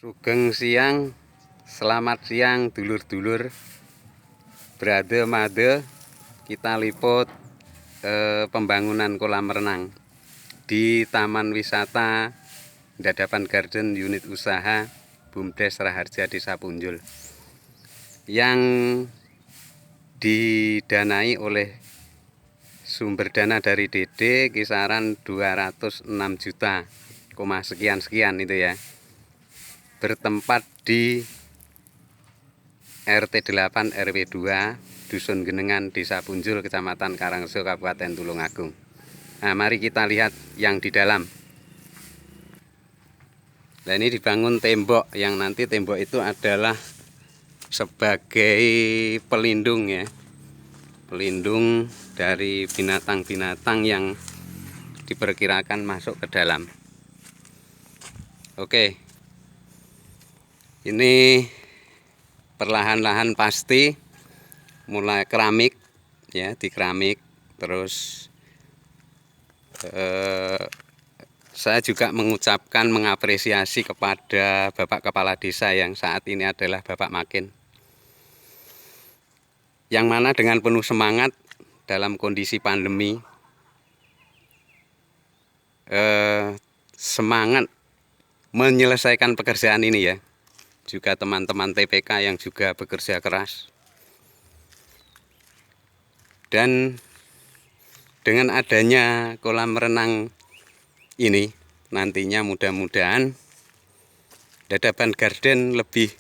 Sugeng siang, selamat siang dulur-dulur, brade made. Kita liput pembangunan kolam renang di Taman Wisata Dadapan Garden unit usaha BUMDes Raharja Desa Punjul yang didanai oleh sumber dana dari DD kisaran 206 juta, sekian itu ya. Bertempat di RT 8 RW 2 Dusun Genengan Desa Punjul Kecamatan Karangrejo Kabupaten Tulungagung. Nah, mari kita lihat yang di dalam. Nah, ini dibangun tembok yang nanti tembok itu adalah sebagai pelindung ya. Pelindung dari binatang-binatang yang diperkirakan masuk ke dalam. Oke. Ini perlahan-lahan pasti mulai keramik ya, di keramik. Terus saya juga mengucapkan mengapresiasi kepada Bapak Kepala Desa yang saat ini adalah Bapak Makin, yang mana dengan penuh semangat dalam kondisi pandemi, semangat menyelesaikan pekerjaan ini ya. Juga teman-teman TPK yang juga bekerja keras. Dan dengan adanya kolam renang ini, nantinya mudah-mudahan Dadapan Garden lebih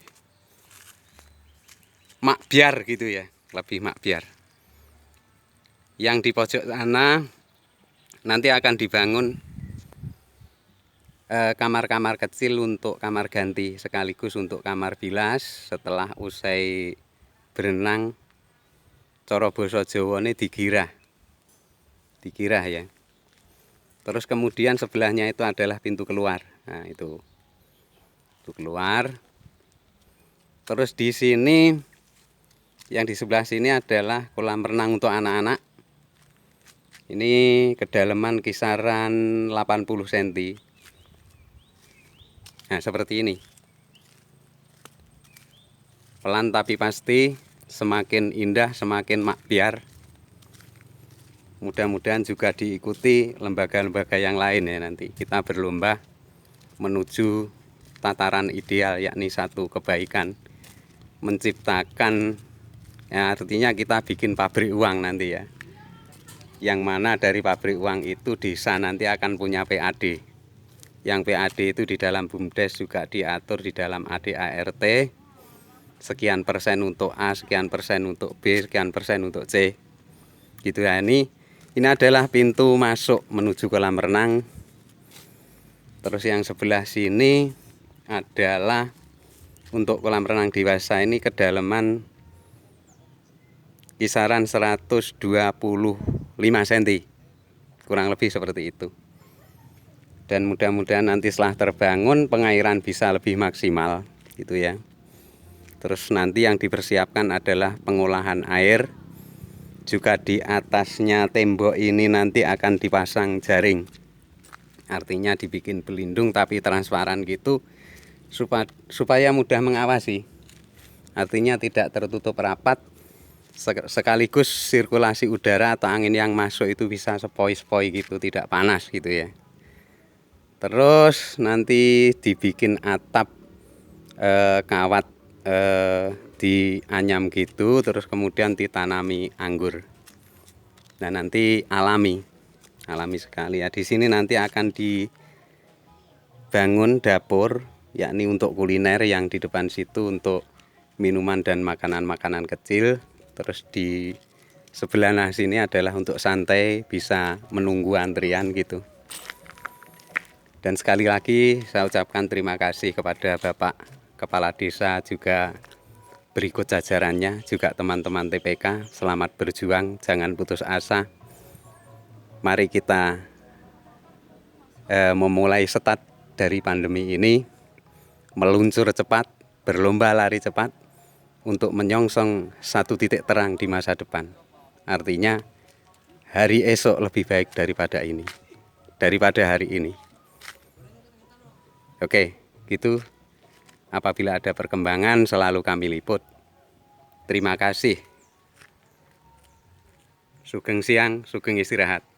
makbiar gitu ya, lebih makbiar. Yang di pojok sana nanti akan dibangun kamar-kamar kecil untuk kamar ganti sekaligus untuk kamar bilas setelah usai berenang. Cara basa Jawane digirah ya. Terus kemudian sebelahnya itu adalah pintu keluar. Nah, itu keluar. Terus di sini yang di sebelah sini adalah kolam renang untuk anak-anak. Ini kedalaman kisaran 80 cm. Nah, seperti ini. Pelan tapi pasti, semakin indah, semakin makbiar. Mudah-mudahan juga diikuti lembaga-lembaga yang lain ya nanti. Kita berlomba menuju tataran ideal, yakni satu kebaikan. Menciptakan, ya artinya kita bikin pabrik uang nanti ya. Yang mana dari pabrik uang itu desa nanti akan punya PAD. Yang PAD itu di dalam BUMDes juga diatur di dalam ADART. Sekian persen untuk A, sekian persen untuk B, sekian persen untuk C. Gitu ya. Ini adalah pintu masuk menuju kolam renang. Terus yang sebelah sini adalah untuk kolam renang dewasa, ini kedalaman kisaran 125 cm. Kurang lebih seperti itu. Dan mudah-mudahan nanti setelah terbangun pengairan bisa lebih maksimal gitu ya. Terus nanti yang dipersiapkan adalah pengolahan air. Juga di atasnya tembok ini nanti akan dipasang jaring. Artinya dibikin pelindung tapi transparan gitu supaya mudah mengawasi. Artinya tidak tertutup rapat, sekaligus sirkulasi udara atau angin yang masuk itu bisa sepoi-sepoi gitu, tidak panas gitu ya. Terus nanti dibikin atap kawat dianyam gitu, terus kemudian ditanami anggur. Nah, nanti alami sekali ya. Di sini nanti akan dibangun dapur, yakni untuk kuliner, yang di depan situ untuk minuman dan makanan-makanan kecil. Terus di sebelah sini adalah untuk santai, bisa menunggu antrian gitu. Dan sekali lagi saya ucapkan terima kasih kepada Bapak Kepala Desa, juga berikut jajarannya, juga teman-teman TPK. Selamat berjuang, jangan putus asa. Mari kita memulai start dari pandemi ini, meluncur cepat, berlomba lari cepat untuk menyongsong satu titik terang di masa depan. Artinya hari esok lebih baik daripada hari ini. Oke, gitu. Apabila ada perkembangan selalu kami liput. Terima kasih. Sugeng siang, sugeng istirahat.